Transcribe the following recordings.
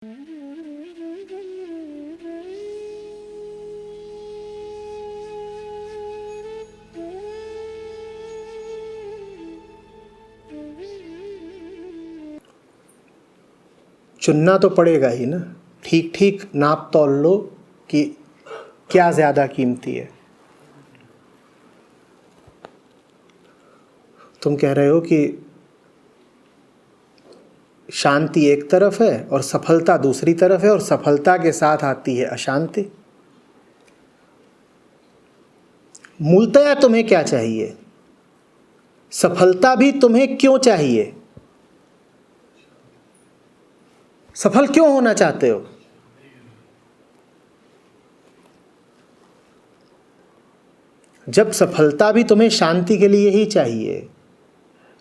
चुनना तो पड़ेगा ही ना, ठीक ठीक नाप तौल लो कि क्या ज़्यादा कीमती है। तुम कह रहे हो कि शांति एक तरफ है और सफलता दूसरी तरफ है, और सफलता के साथ आती है अशांति। मूलतया तुम्हें क्या चाहिए? सफलता भी तुम्हें क्यों चाहिए? सफल क्यों होना चाहते हो? जब सफलता भी तुम्हें शांति के लिए ही चाहिए,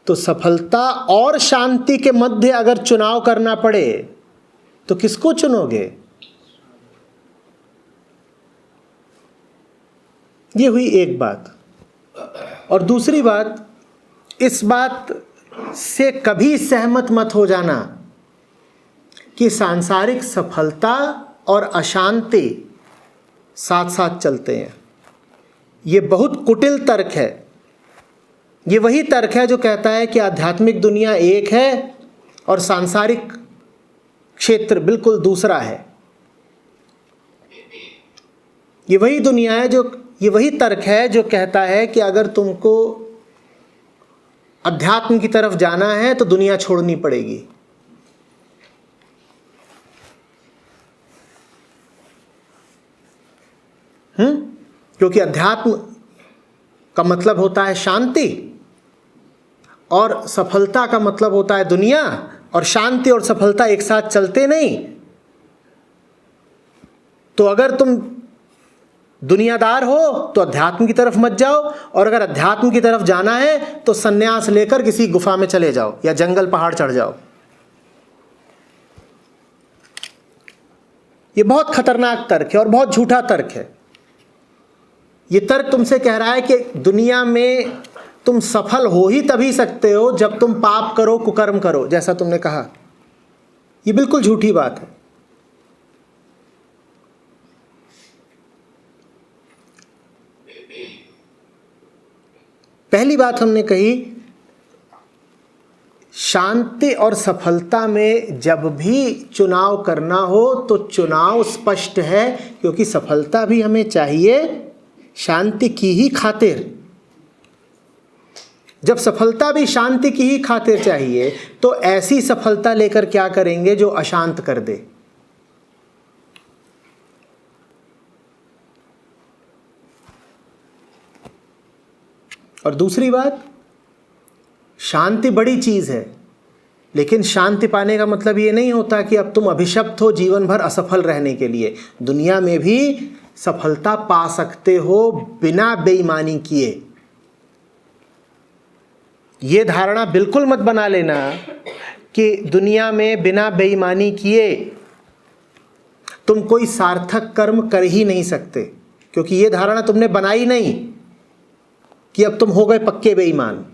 तो सफलता और शांति के मध्य अगर चुनाव करना पड़े तो किसको चुनोगे? ये हुई एक बात। और दूसरी बात, इस बात से कभी सहमत मत हो जाना कि सांसारिक सफलता और अशांति साथ साथ चलते हैं। ये बहुत कुटिल तर्क है। ये वही तर्क है जो कहता है कि आध्यात्मिक दुनिया एक है और सांसारिक क्षेत्र बिल्कुल दूसरा है। ये वही तर्क है जो कहता है कि अगर तुमको अध्यात्म की तरफ जाना है तो दुनिया छोड़नी पड़ेगी। क्योंकि अध्यात्म का मतलब होता है शांति, और सफलता का मतलब होता है दुनिया, और शांति और सफलता एक साथ चलते नहीं। तो अगर तुम दुनियादार हो तो अध्यात्म की तरफ मत जाओ, और अगर अध्यात्म की तरफ जाना है तो सन्यास लेकर किसी गुफा में चले जाओ या जंगल पहाड़ चढ़ जाओ। ये बहुत खतरनाक तर्क है और बहुत झूठा तर्क है। ये तर्क तुमसे कह रहा है कि दुनिया में तुम सफल हो ही तभी सकते हो जब तुम पाप करो, कुकर्म करो, जैसा तुमने कहा। ये बिल्कुल झूठी बात है। पहली बात हमने कही, शांति और सफलता में जब भी चुनाव करना हो तो चुनाव स्पष्ट है, क्योंकि सफलता भी हमें चाहिए शांति की ही खातिर। जब सफलता भी शांति की ही खातिर चाहिए तो ऐसी सफलता लेकर क्या करेंगे जो अशांत कर दे। और दूसरी बात, शांति बड़ी चीज है, लेकिन शांति पाने का मतलब ये नहीं होता कि अब तुम अभिशप्त हो जीवन भर असफल रहने के लिए। दुनिया में भी सफलता पा सकते हो बिना बेईमानी किए। ये धारणा बिल्कुल मत बना लेना कि दुनिया में बिना बेईमानी किए तुम कोई सार्थक कर्म कर ही नहीं सकते, क्योंकि ये धारणा तुमने बनाई नहीं कि अब तुम हो गए पक्के बेईमान।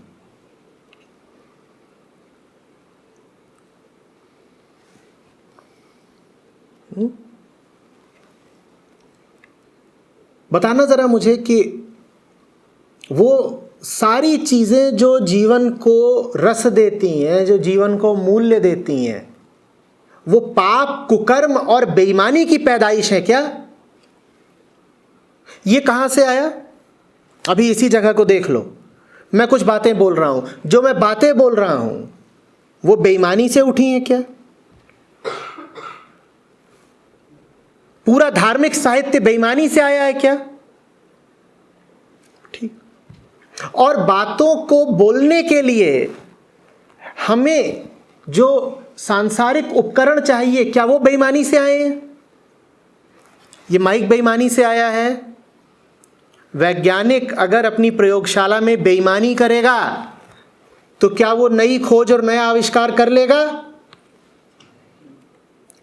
बताना जरा मुझे कि वो सारी चीजें जो जीवन को रस देती हैं, जो जीवन को मूल्य देती हैं, वो पाप, कुकर्म और बेईमानी की पैदाइश है क्या? ये कहां से आया? अभी इसी जगह को देख लो। मैं कुछ बातें बोल रहा हूं, जो मैं बातें बोल रहा हूं वो बेईमानी से उठी हैं क्या? पूरा धार्मिक साहित्य बेईमानी से आया है क्या? ठीक। और बातों को बोलने के लिए हमें जो सांसारिक उपकरण चाहिए, क्या वो बेईमानी से आए हैं? ये माइक बेईमानी से आया है। वैज्ञानिक अगर अपनी प्रयोगशाला में बेईमानी करेगा तो क्या वो नई खोज और नया आविष्कार कर लेगा?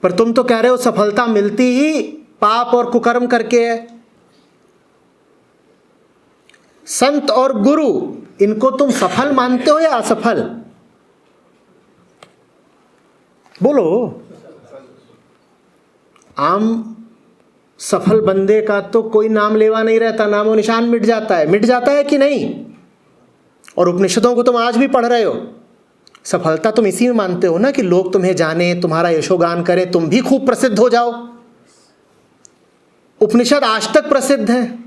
पर तुम तो कह रहे हो सफलता मिलती ही पाप और कुकर्म करके है। संत और गुरु, इनको तुम सफल मानते हो या असफल? बोलो। आम सफल बंदे का तो कोई नाम लेवा नहीं रहता, नामो निशान मिट जाता है कि नहीं। और उपनिषदों को तुम आज भी पढ़ रहे हो। सफलता तुम इसी में मानते हो ना कि लोग तुम्हें जाने, तुम्हारा यशोगान करें, तुम भी खूब प्रसिद्ध हो जाओ। उपनिषद आज तक प्रसिद्ध हैं।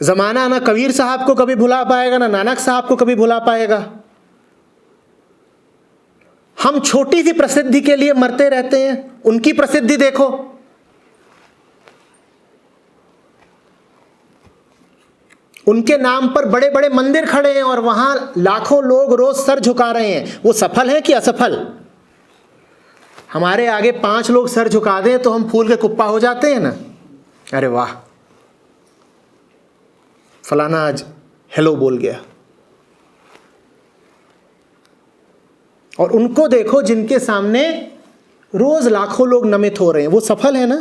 जमाना ना कबीर साहब को कभी भुला पाएगा, ना नानक साहब को कभी भुला पाएगा। हम छोटी सी प्रसिद्धि के लिए मरते रहते हैं। उनकी प्रसिद्धि देखो, उनके नाम पर बड़े बड़े मंदिर खड़े हैं और वहां लाखों लोग रोज सर झुका रहे हैं। वो सफल हैं कि असफल? हमारे आगे 5 लोग सर झुका दें तो हम फूल के कुप्पा हो जाते हैं ना। अरे वाह, फलाना आज हेलो बोल गया। और उनको देखो जिनके सामने रोज लाखों लोग नमित हो रहे हैं। वो सफल है ना,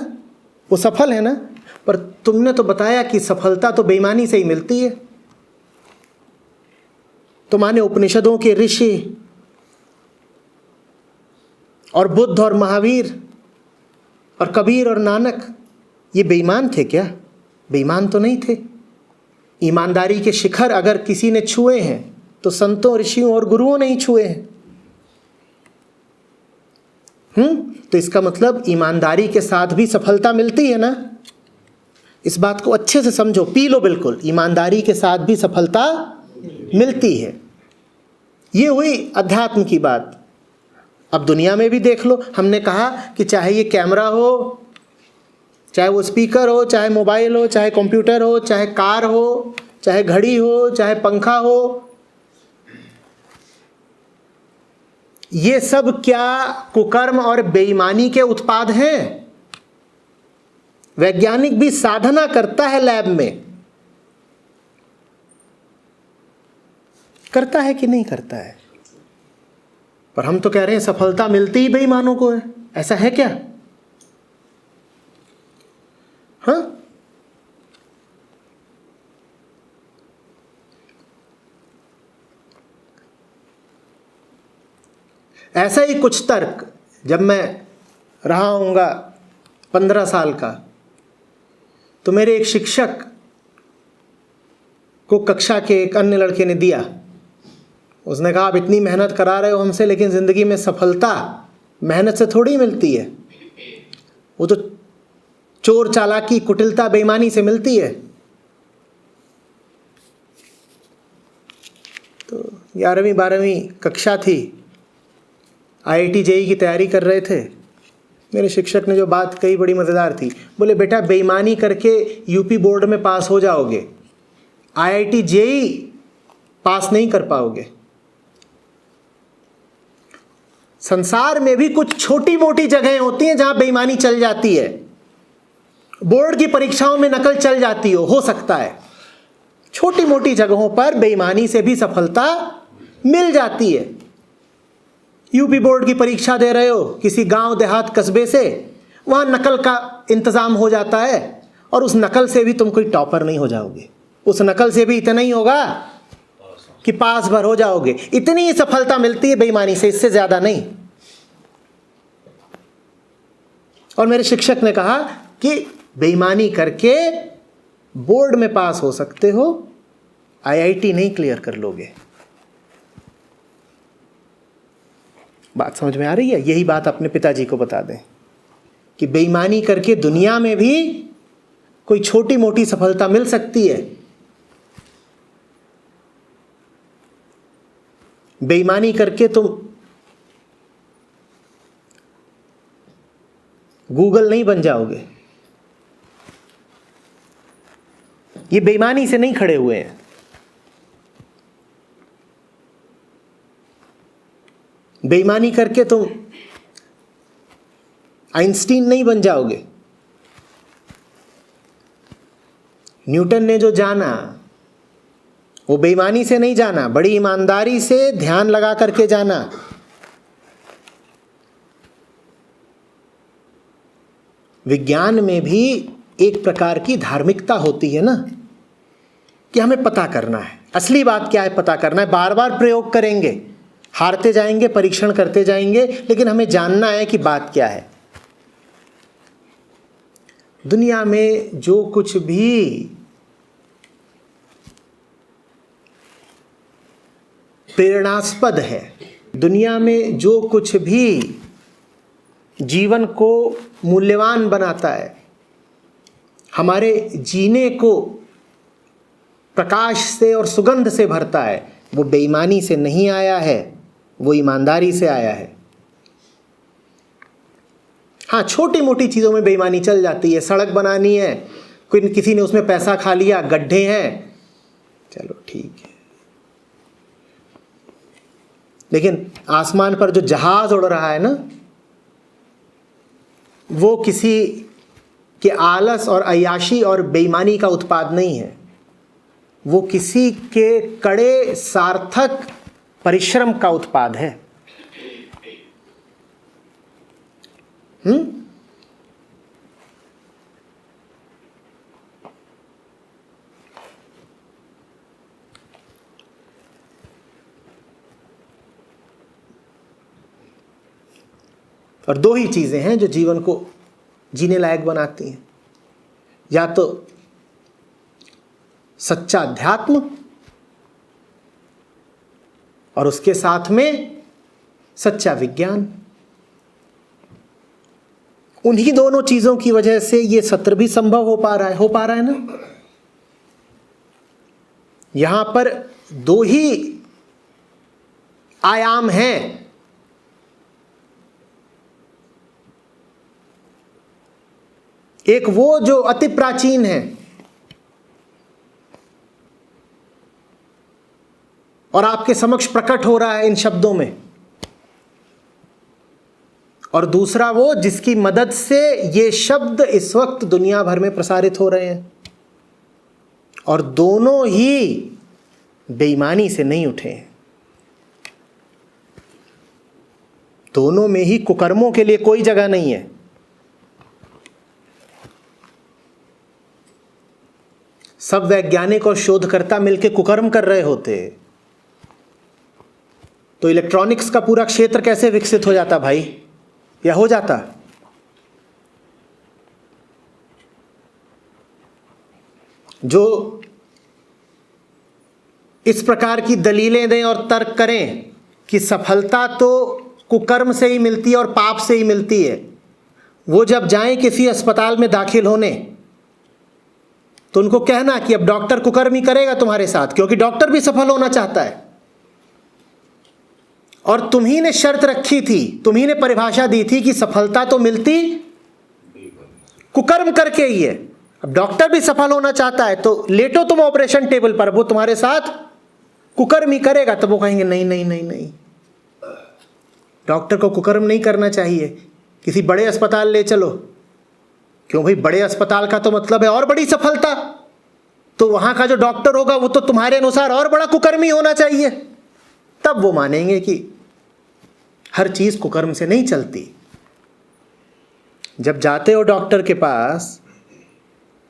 वो सफल है ना। पर तुमने तो बताया कि सफलता तो बेईमानी से ही मिलती है। तुम्हारे उपनिषदों के ऋषि और बुद्ध और महावीर और कबीर और नानक ये बेईमान थे क्या? बेईमान तो नहीं थे। ईमानदारी के शिखर अगर किसी ने छुए हैं तो संतों, ऋषियों और गुरुओं ने ही छुए हैं। तो इसका मतलब ईमानदारी के साथ भी सफलता मिलती है ना। इस बात को अच्छे से समझो, पी लो बिल्कुल। ईमानदारी के साथ भी सफलता मिलती है। ये हुई अध्यात्म की बात। अब दुनिया में भी देख लो। हमने कहा कि चाहे ये कैमरा हो, चाहे वो स्पीकर हो, चाहे मोबाइल हो, चाहे कंप्यूटर हो, चाहे कार हो, चाहे घड़ी हो, चाहे पंखा हो, ये सब क्या कुकर्म और बेईमानी के उत्पाद हैं? वैज्ञानिक भी साधना करता है, लैब में करता है कि नहीं करता है। पर हम तो कह रहे हैं सफलता मिलती ही बेईमानों को है। ऐसा है क्या? हाँ, ऐसा ही कुछ तर्क जब मैं रहा हूँगा 15 साल का, तो मेरे एक शिक्षक को कक्षा के एक अन्य लड़के ने दिया। उसने कहा, आप इतनी मेहनत करा रहे हो हमसे, लेकिन ज़िंदगी में सफलता मेहनत से थोड़ी मिलती है। वो तो चोर, चालाकी, कुटिलता, बेईमानी से मिलती है। तो 11वीं 12वीं कक्षा थी, IIT JEE की तैयारी कर रहे थे। मेरे शिक्षक ने जो बात कही बड़ी मज़ेदार थी। बोले, बेटा बेईमानी करके यूपी बोर्ड में पास हो जाओगे, IIT JEE पास नहीं कर पाओगे। संसार में भी कुछ छोटी मोटी जगहें होती हैं जहां बेईमानी चल जाती है। बोर्ड की परीक्षाओं में नकल चल जाती हो सकता है। छोटी मोटी जगहों पर बेईमानी से भी सफलता मिल जाती है। यूपी बोर्ड की परीक्षा दे रहे हो किसी गांव, देहात, कस्बे से, वहां नकल का इंतजाम हो जाता है और उस नकल से भी तुम कोई टॉपर नहीं हो जाओगे। उस नकल से भी इतना ही होगा कि पास भर हो जाओगे। इतनी ही सफलता मिलती है बेईमानी से, इससे ज्यादा नहीं। और मेरे शिक्षक ने कहा कि बेईमानी करके बोर्ड में पास हो सकते हो, IIT नहीं क्लियर कर लोगे। बात समझ में आ रही है? यही बात अपने पिताजी को बता दें कि बेईमानी करके दुनिया में भी कोई छोटी मोटी सफलता मिल सकती है। बेईमानी करके तुम गूगल नहीं बन जाओगे। ये बेईमानी से नहीं खड़े हुए हैं। बेईमानी करके तुम आइंस्टीन नहीं बन जाओगे। न्यूटन ने जो जाना वो बेईमानी से नहीं जाना, बड़ी ईमानदारी से ध्यान लगा करके जाना। विज्ञान में भी एक प्रकार की धार्मिकता होती है ना, कि हमें पता करना है असली बात क्या है पता करना है। बार बार प्रयोग करेंगे, हारते जाएंगे, परीक्षण करते जाएंगे, लेकिन हमें जानना है कि बात क्या है। दुनिया में जो कुछ भी प्रेरणास्पद है, दुनिया में जो कुछ भी जीवन को मूल्यवान बनाता है, हमारे जीने को प्रकाश से और सुगंध से भरता है, वो बेईमानी से नहीं आया है, वो ईमानदारी से आया है। हाँ, छोटी मोटी चीज़ों में बेईमानी चल जाती है। सड़क बनानी है, कोई किसी ने उसमें पैसा खा लिया, गड्ढे हैं, चलो ठीक है। लेकिन आसमान पर जो जहाज उड़ रहा है ना, वो किसी के आलस और अय्याशी और बेईमानी का उत्पाद नहीं है, वो किसी के कड़े सार्थक परिश्रम का उत्पाद है। और दो ही चीजें हैं जो जीवन को जीने लायक बनाती हैं, या तो सच्चा अध्यात्म और उसके साथ में सच्चा विज्ञान। उन्हीं दोनों चीजों की वजह से ये सत्र भी संभव हो पा रहा है ना। यहां पर दो ही आयाम हैं, एक वो जो अति प्राचीन है और आपके समक्ष प्रकट हो रहा है इन शब्दों में, और दूसरा वो जिसकी मदद से ये शब्द इस वक्त दुनिया भर में प्रसारित हो रहे हैं। और दोनों ही बेईमानी से नहीं उठे हैं, दोनों में ही कुकर्मों के लिए कोई जगह नहीं है। सब वैज्ञानिक और शोधकर्ता मिलकर कुकर्म कर रहे होते तो इलेक्ट्रॉनिक्स का पूरा क्षेत्र कैसे विकसित हो जाता भाई, या हो जाता? जो इस प्रकार की दलीलें दें और तर्क करें कि सफलता तो कुकर्म से ही मिलती है और पाप से ही मिलती है, वो जब जाएं किसी अस्पताल में दाखिल होने तो उनको कहना कि अब डॉक्टर कुकर्म ही करेगा तुम्हारे साथ, क्योंकि डॉक्टर भी सफल होना चाहता है। और तुम्ही ने शर्त रखी थी, तुम्ही ने परिभाषा दी थी कि सफलता तो मिलती कुकर्म करके ही है। अब डॉक्टर भी सफल होना चाहता है तो लेटो तुम ऑपरेशन टेबल पर, वो तुम्हारे साथ कुकर्म ही करेगा। तब वो कहेंगे नहीं नहीं नहीं नहीं, डॉक्टर को कुकर्म नहीं करना चाहिए, किसी बड़े अस्पताल ले चलो। क्यों भाई, बड़े अस्पताल का तो मतलब है और बड़ी सफलता, तो वहां का जो डॉक्टर होगा वो तो तुम्हारे अनुसार और बड़ा कुकर्मी होना चाहिए। तब वो मानेंगे कि हर चीज कुकर्म से नहीं चलती। जब जाते हो डॉक्टर के पास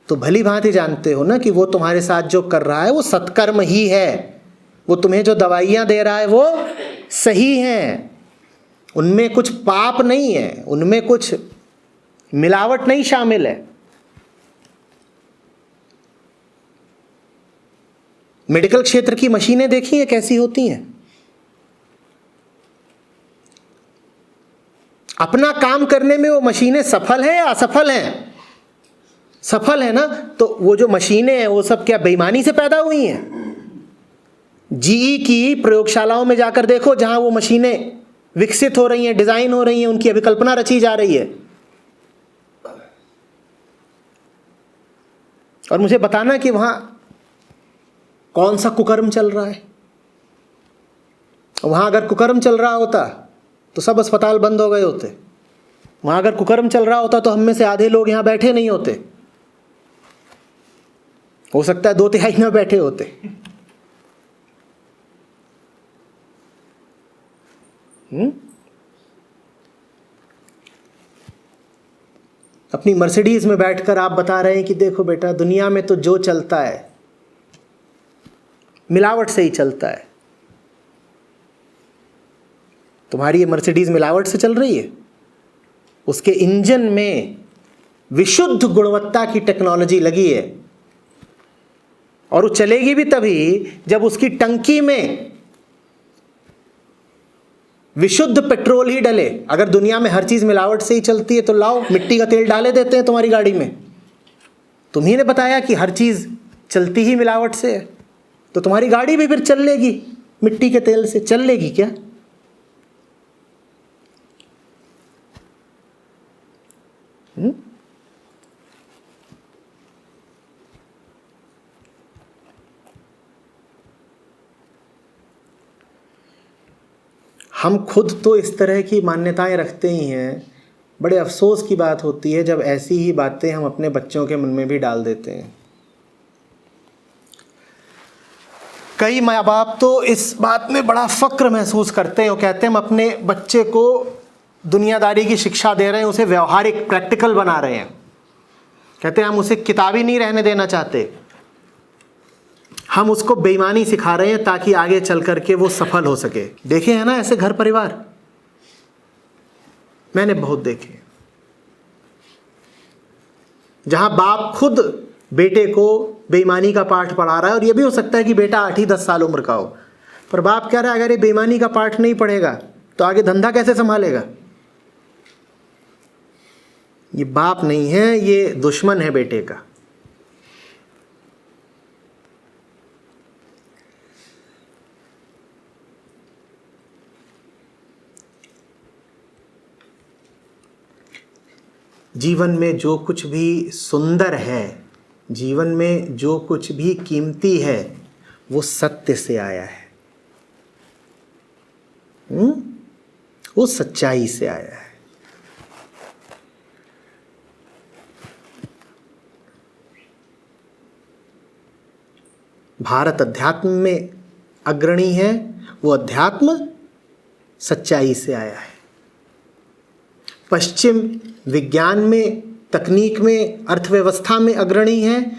तो भली भांति जानते हो ना कि वो तुम्हारे साथ जो कर रहा है वो सत्कर्म ही है, वो तुम्हें जो दवाइयां दे रहा है वो सही हैं, उनमें कुछ पाप नहीं है, उनमें कुछ मिलावट नहीं शामिल है। मेडिकल क्षेत्र की मशीनें देखी है कैसी होती हैं, अपना काम करने में वो मशीनें सफल हैं या असफल हैं? सफल है ना, तो वो जो मशीनें हैं वो सब क्या बेईमानी से पैदा हुई हैं? जीई की प्रयोगशालाओं में जाकर देखो, जहां वो मशीनें विकसित हो रही हैं, डिजाइन हो रही हैं, उनकी अभिकल्पना रची जा रही है। और मुझे बताना कि वहां कौन सा कुकर्म चल रहा है। वहां अगर कुकर्म चल रहा होता तो सब अस्पताल बंद हो गए होते। वहां अगर कुकर्म चल रहा होता तो हम में से आधे लोग यहां बैठे नहीं होते, हो सकता है 2/3 ना बैठे होते। अपनी मर्सिडीज में बैठकर आप बता रहे हैं कि देखो बेटा, दुनिया में तो जो चलता है मिलावट से ही चलता है। तुम्हारी ये मर्सिडीज मिलावट से चल रही है, उसके इंजन में विशुद्ध गुणवत्ता की टेक्नोलॉजी लगी है, और वो चलेगी भी तभी जब उसकी टंकी में विशुद्ध पेट्रोल ही डले। अगर दुनिया में हर चीज मिलावट से ही चलती है तो लाओ मिट्टी का तेल डाले देते हैं तुम्हारी गाड़ी में। तुम्ही ने बताया कि हर चीज चलती ही मिलावट से है, तो तुम्हारी गाड़ी भी फिर चल लेगी मिट्टी के तेल से, चल लेगी क्या? हम खुद तो इस तरह की मान्यताएं रखते ही हैं। बड़े अफसोस की बात होती है जब ऐसी ही बातें हम अपने बच्चों के मन में भी डाल देते हैं। कई माँ बाप तो इस बात में बड़ा फक्र महसूस करते हैं और कहते हैं हम अपने बच्चे को दुनियादारी की शिक्षा दे रहे हैं, उसे व्यवहारिक प्रैक्टिकल बना रहे हैं। कहते हैं हम उसे किताबी नहीं रहने देना चाहते, हम उसको बेईमानी सिखा रहे हैं ताकि आगे चल करके वो सफल हो सके। देखे हैं ना ऐसे घर परिवार, मैंने बहुत देखे, जहां बाप खुद बेटे को बेईमानी का पाठ पढ़ा रहा है, और यह भी हो सकता है कि बेटा 8 ही 10 साल उम्र का हो, पर बाप कह रहा है अगर ये बेईमानी का पाठ नहीं पढ़ेगा तो आगे धंधा कैसे संभालेगा। ये बाप नहीं है, ये दुश्मन है बेटे का। जीवन में जो कुछ भी सुंदर है, जीवन में जो कुछ भी कीमती है, वो सत्य से आया है, वो सच्चाई से आया है। भारत अध्यात्म में अग्रणी है, वो अध्यात्म सच्चाई से आया है। पश्चिम विज्ञान में, तकनीक में, अर्थव्यवस्था में अग्रणी है,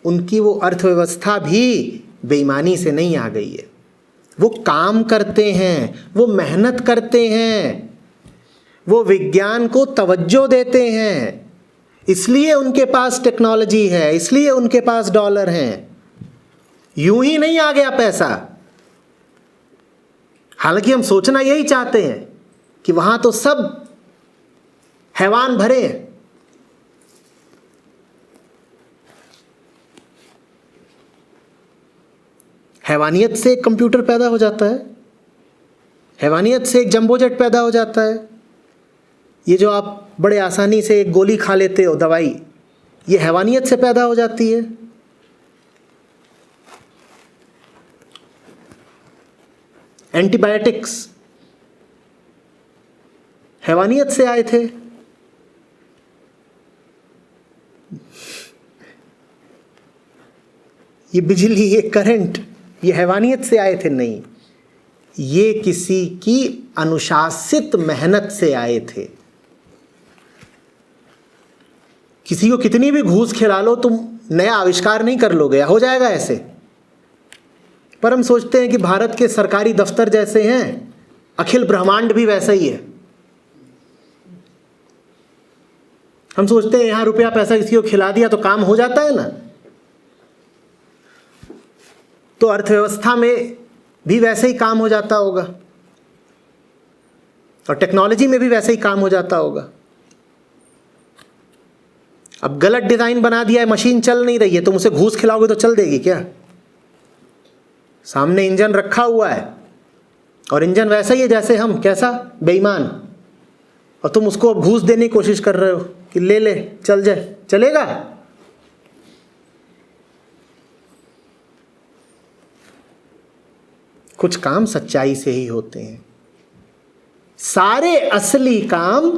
उनकी वो अर्थव्यवस्था भी बेईमानी से नहीं आ गई है। वो काम करते हैं, वो मेहनत करते हैं, वो विज्ञान को तवज्जो देते हैं, इसलिए उनके पास टेक्नोलॉजी है, इसलिए उनके पास डॉलर हैं। यूं ही नहीं आ गया पैसा। हालांकि हम सोचना यही चाहते हैं कि वहां तो सब हैवान भरे हैं। हैवानियत से एक कंप्यूटर पैदा हो जाता है, हैवानियत से एक जंबो जेट पैदा हो जाता है। ये जो आप बड़े आसानी से एक गोली खा लेते हो दवाई, ये हैवानियत से पैदा हो जाती है। एंटीबायोटिक्स हैवानियत से आए थे। ये बिजली, ये करंट, ये हैवानियत से आए थे? नहीं, ये किसी की अनुशासित मेहनत से आए थे। किसी को कितनी भी घूस खिला लो, तुम नया आविष्कार नहीं कर लोगे, हो जाएगा ऐसे। पर हम सोचते हैं कि भारत के सरकारी दफ्तर जैसे हैं, अखिल ब्रह्मांड भी वैसा ही है। हम सोचते हैं यहां रुपया पैसा किसी को खिला दिया तो काम हो जाता है ना। तो अर्थव्यवस्था में भी वैसे ही काम हो जाता होगा, और टेक्नोलॉजी में भी वैसे ही काम हो जाता होगा। अब गलत डिजाइन बना दिया है, मशीन चल नहीं रही है, तुम उसे घूस खिलाओगे तो चल देगी क्या? सामने इंजन रखा हुआ है और इंजन वैसा ही है जैसे हम, कैसा बेईमान, और तुम उसको अब घूस देने की कोशिश कर रहे हो कि ले ले चल जाए, चलेगा? कुछ काम सच्चाई से ही होते हैं। सारे असली काम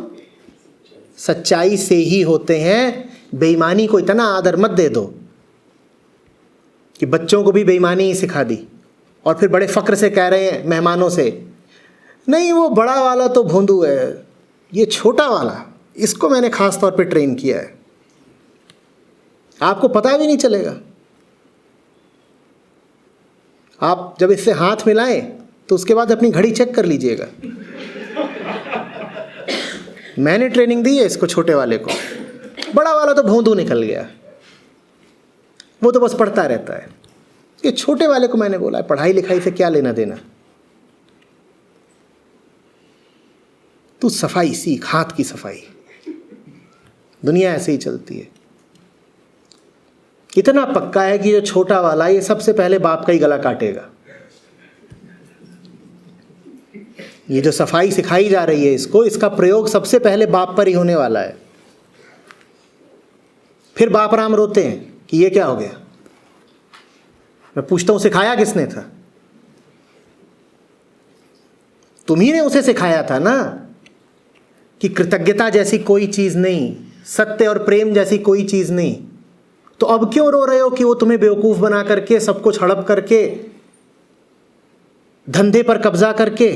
सच्चाई से ही होते हैं। बेईमानी को इतना आदर मत दे दो कि बच्चों को भी बेईमानी ही सिखा दी, और फिर बड़े फक्र से कह रहे हैं मेहमानों से, नहीं वो बड़ा वाला तो भोंदू है, ये छोटा वाला, इसको मैंने खास तौर पे ट्रेन किया है, आपको पता भी नहीं चलेगा। आप जब इससे हाथ मिलाएं तो उसके बाद अपनी घड़ी चेक कर लीजिएगा। मैंने ट्रेनिंग दी है इसको, छोटे वाले को। बड़ा वाला तो भोंदू निकल गया, वो तो बस पढ़ता रहता है। ये छोटे वाले को मैंने बोला पढ़ाई लिखाई से क्या लेना देना, तू सफाई सीख, हाथ की सफाई। दुनिया ऐसे ही चलती है। इतना पक्का है कि जो छोटा वाला ये सबसे पहले बाप का ही गला काटेगा। ये जो सफाई सिखाई जा रही है इसको, इसका प्रयोग सबसे पहले बाप पर ही होने वाला है। फिर बाप राम रोते हैं कि ये क्या हो गया। मैं पूछता हूं सिखाया किसने था? तुम्ही ने उसे सिखाया था ना कि कृतज्ञता जैसी कोई चीज नहीं, सत्य और प्रेम जैसी कोई चीज नहीं। तो अब क्यों रो रहे हो कि वो तुम्हें बेवकूफ बना करके, सब कुछ हड़प करके, धंधे पर कब्जा करके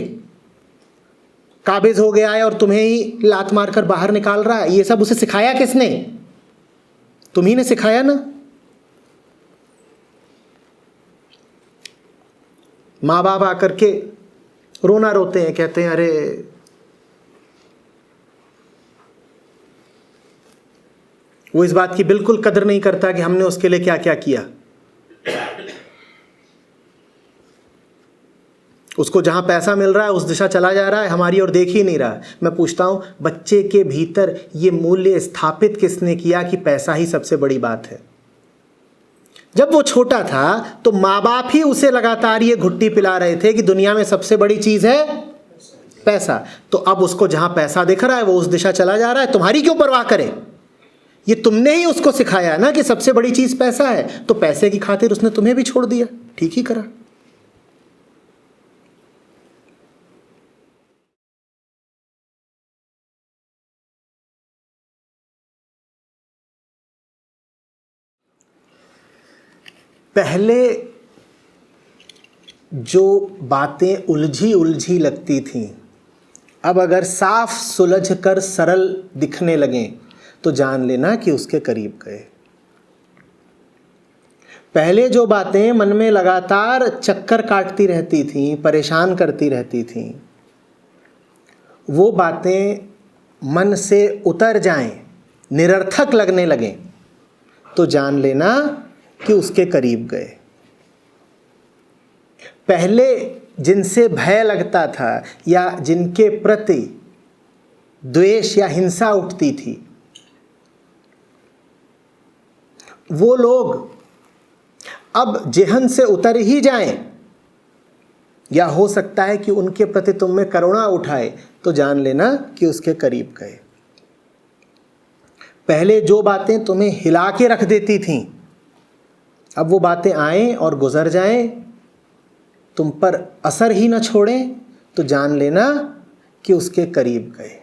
काबिज हो गया है और तुम्हें ही लात मारकर बाहर निकाल रहा है? ये सब उसे सिखाया किसने? तुम्ही ने सिखाया ना। माँ बाप आकर के रोना रोते हैं, कहते हैं अरे वो इस बात की बिल्कुल कदर नहीं करता कि हमने उसके लिए क्या क्या किया। उसको जहां पैसा मिल रहा है उस दिशा चला जा रहा है, हमारी ओर देख ही नहीं रहा। मैं पूछता हूं बच्चे के भीतर ये मूल्य स्थापित किसने किया कि पैसा ही सबसे बड़ी बात है? जब वो छोटा था तो माँ बाप ही उसे लगातार ये घुट्टी पिला रहे थे कि दुनिया में सबसे बड़ी चीज है पैसा। तो अब उसको जहां पैसा दिख रहा है वो उस दिशा चला जा रहा है, तुम्हारी क्यों परवाह करे? ये तुमने ही उसको सिखाया ना कि सबसे बड़ी चीज पैसा है, तो पैसे की खातिर उसने तुम्हें भी छोड़ दिया। ठीक ही करा। पहले जो बातें उलझी उलझी लगती थीं, अब अगर साफ सुलझ कर सरल दिखने लगें तो जान लेना कि उसके करीब गए। पहले जो बातें मन में लगातार चक्कर काटती रहती थीं, परेशान करती रहती थीं, वो बातें मन से उतर जाएं, निरर्थक लगने लगें तो जान लेना कि उसके करीब गए। पहले जिनसे भय लगता था या जिनके प्रति द्वेष या हिंसा उठती थी, वो लोग अब जेहन से उतर ही जाएं, या हो सकता है कि उनके प्रति तुम में करुणा उठाए, तो जान लेना कि उसके करीब गए। पहले जो बातें तुम्हें हिला के रख देती थीं, अब वो बातें आएं और गुजर जाएं, तुम पर असर ही न छोड़ें, तो जान लेना कि उसके करीब गए।